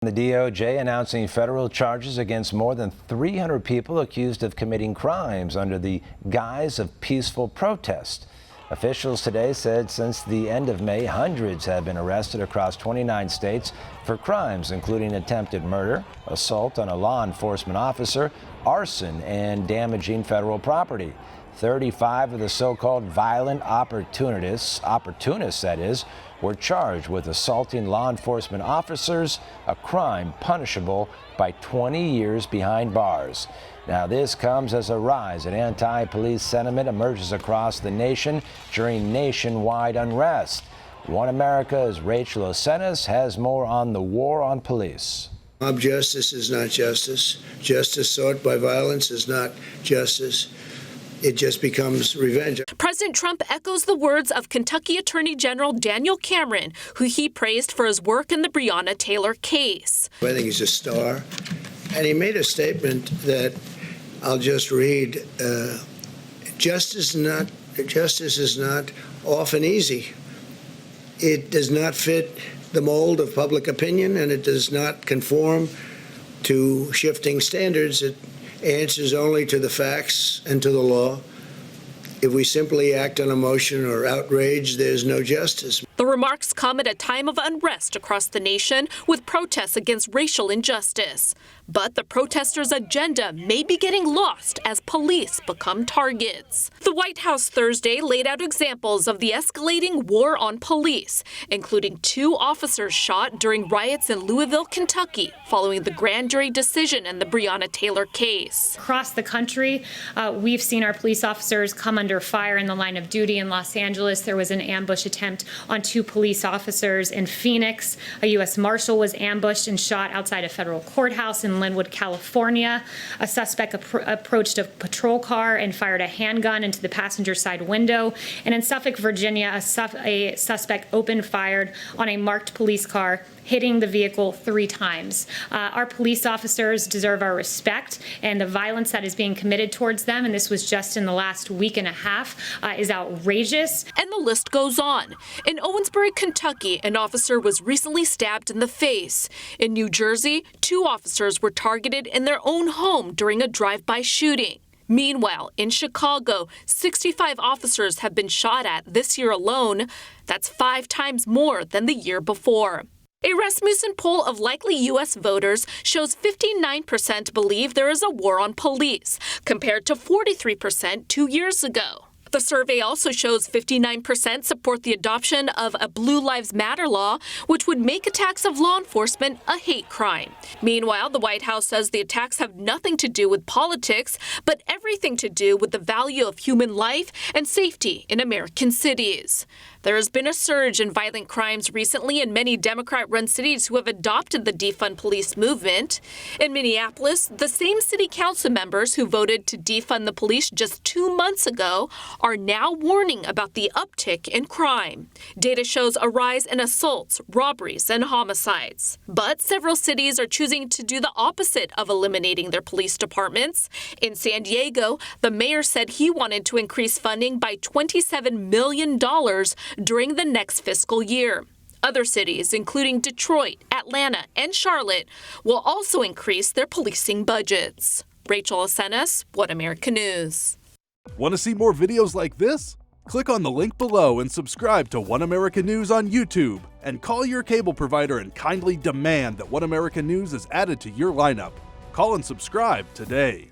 The DOJ announcing federal charges against more than 300 people accused of committing crimes under the guise of peaceful protest. Officials today said since the end of May, hundreds have been arrested across 29 states for crimes including attempted murder, assault on a law enforcement officer, arson, and damaging federal property. 35 of the so-called violent opportunists that is, were charged with assaulting law enforcement officers, a crime punishable by 20 years behind bars. Now, this comes as a rise in anti-police sentiment emerges across the nation during nationwide unrest. One America's Rachel Acenas has more on the war on police. Mob justice is not justice. Justice sought by violence is not justice. It just becomes revenge. President Trump echoes the words of Kentucky Attorney General Daniel Cameron, who he praised for his work in the Breonna Taylor case. I think he's a star. And he made a statement that I'll just read. Justice is not often easy. It does not fit the mold of public opinion, and it does not conform to shifting standards. It answers only to the facts and to the law. If we simply act on emotion or outrage, there's no justice. The remarks come at a time of unrest across the nation with protests against racial injustice. But the protesters' agenda may be getting lost as police become targets. The White House Thursday laid out examples of the escalating war on police, including 2 officers shot during riots in Louisville, Kentucky, following the grand jury decision in the Breonna Taylor case. Across the country, we've seen our police officers come under fire in the line of duty. In Los Angeles, there was an ambush attempt on 2 police officers. In Phoenix, a U.S. Marshal was ambushed and shot outside a federal courthouse. In Linwood, California, a suspect approached a patrol car and fired a handgun into the passenger side window. And in Suffolk, Virginia, a suspect opened fire on a marked police car, hitting the vehicle 3 times. Our police officers deserve our respect, and the violence that is being committed towards them, and this was just in the last week and a half, is outrageous. And the list goes on. In Owensbury, Kentucky, an officer was recently stabbed in the face. In New Jersey, 2 officers were targeted in their own home during a drive-by shooting. Meanwhile, in Chicago, 65 officers have been shot at this year alone. That's 5 times more than the year before. A Rasmussen poll of likely U.S. voters shows 59% believe there is a war on police, compared to 43% 2 years ago. The survey also shows 59% support the adoption of a Blue Lives Matter law, which would make attacks of law enforcement a hate crime. Meanwhile, the White House says the attacks have nothing to do with politics, but everything to do with the value of human life and safety in American cities. There has been a surge in violent crimes recently in many Democrat-run cities who have adopted the defund police movement. In Minneapolis, the same city council members who voted to defund the police just 2 months ago are now warning about the uptick in crime. Data shows a rise in assaults, robberies, and homicides. But several cities are choosing to do the opposite of eliminating their police departments. In San Diego, the mayor said he wanted to increase funding by $27 million during the next fiscal year. Other cities, including Detroit, Atlanta, and Charlotte, will also increase their policing budgets. Rachel Acenas, One America News. Want to see more videos like this? Click on the link below and subscribe to One America News on YouTube. And call your cable provider and kindly demand that One America News is added to your lineup. Call and subscribe today.